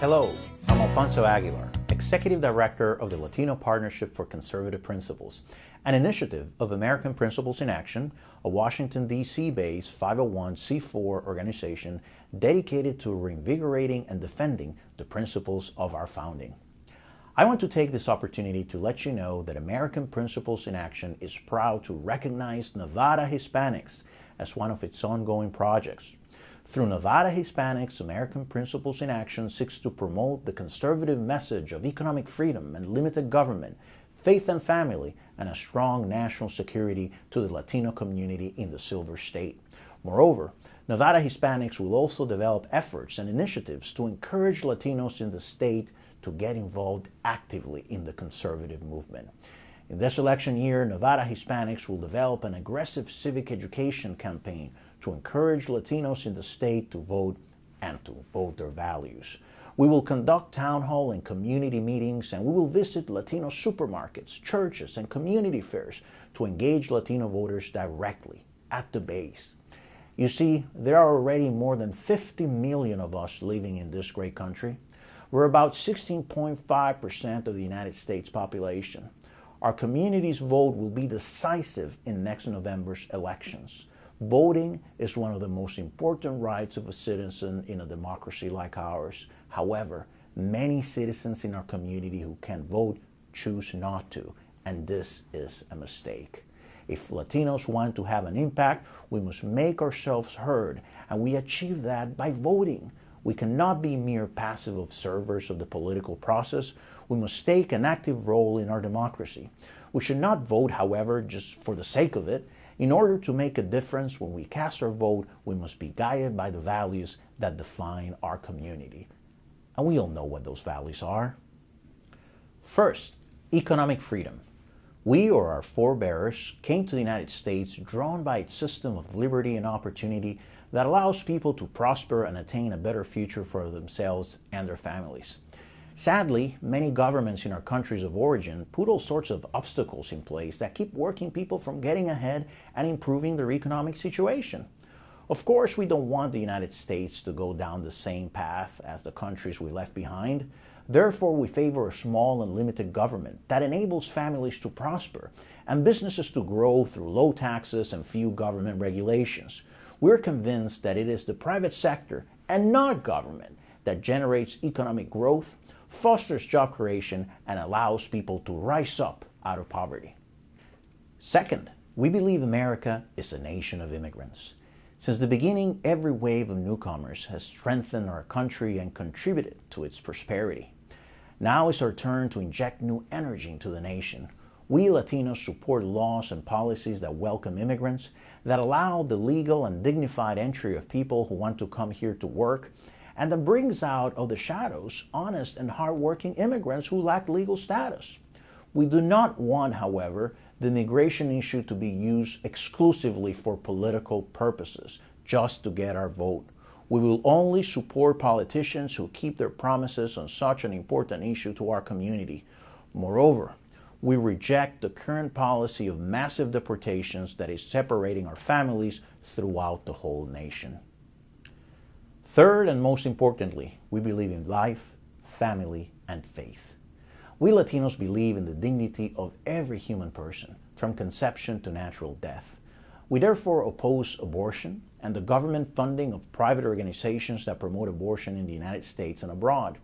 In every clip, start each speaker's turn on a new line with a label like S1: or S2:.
S1: Hello, I'm Alfonso Aguilar, Executive Director of the Latino Partnership for Conservative Principles, an initiative of American Principles in Action, a Washington, D.C.-based 501c4 organization dedicated to reinvigorating and defending the principles of our founding. I want to take this opportunity to let you know that American Principles in Action is proud to recognize Nevada Hispanics as one of its ongoing projects. Through Nevada Hispanics, American Principles in Action seeks to promote the conservative message of economic freedom and limited government, faith and family, and a strong national security to the Latino community in the Silver State. Moreover, Nevada Hispanics will also develop efforts and initiatives to encourage Latinos in the state to get involved actively in the conservative movement. In this election year, Nevada Hispanics will develop an aggressive civic education campaign to encourage Latinos in the state to vote and to vote their values. We will conduct town hall and community meetings, and we will visit Latino supermarkets, churches, and community fairs to engage Latino voters directly at the base. You see, there are already more than 50 million of us living in this great country. We're about 16.5% of the United States population. Our community's vote will be decisive in next November's elections. Voting is one of the most important rights of a citizen in a democracy like ours. However, many citizens in our community who can vote choose not to, and this is a mistake. If Latinos want to have an impact, we must make ourselves heard, and we achieve that by voting. We cannot be mere passive observers of the political process. We must take an active role in our democracy. We should not vote, however, just for the sake of it. In order to make a difference when we cast our vote, we must be guided by the values that define our community. And we all know what those values are. First, economic freedom. We, or our forebears, came to the United States drawn by its system of liberty and opportunity that allows people to prosper and attain a better future for themselves and their families. Sadly, many governments in our countries of origin put all sorts of obstacles in place that keep working people from getting ahead and improving their economic situation. Of course, we don't want the United States to go down the same path as the countries we left behind. Therefore, we favor a small and limited government that enables families to prosper and businesses to grow through low taxes and few government regulations. We're convinced that it is the private sector and not government that generates economic growth, fosters job creation, and allows people to rise up out of poverty. Second, we believe America is a nation of immigrants. Since the beginning, every wave of newcomers has strengthened our country and contributed to its prosperity. Now is our turn to inject new energy into the nation. We Latinos support laws and policies that welcome immigrants, that allow the legal and dignified entry of people who want to come here to work, and that brings out of the shadows honest and hardworking immigrants who lack legal status. We do not want, however, the immigration issue to be used exclusively for political purposes, just to get our vote. We will only support politicians who keep their promises on such an important issue to our community. Moreover, we reject the current policy of massive deportations that is separating our families throughout the whole nation. Third, and most importantly, we believe in life, family, and faith. We Latinos believe in the dignity of every human person, from conception to natural death. We therefore oppose abortion and the government funding of private organizations that promote abortion in the United States and abroad.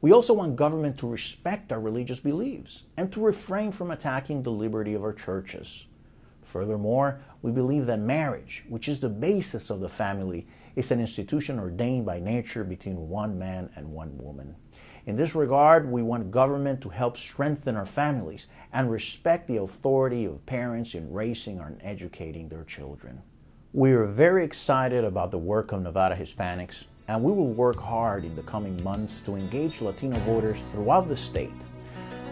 S1: We also want government to respect our religious beliefs and to refrain from attacking the liberty of our churches. Furthermore, we believe that marriage, which is the basis of the family, is an institution ordained by nature between one man and one woman. In this regard, we want government to help strengthen our families and respect the authority of parents in raising and educating their children. We are very excited about the work of Nevada Hispanics, and we will work hard in the coming months to engage Latino voters throughout the state,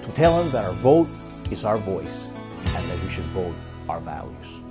S1: to tell them that our vote is our voice and that we should vote our values.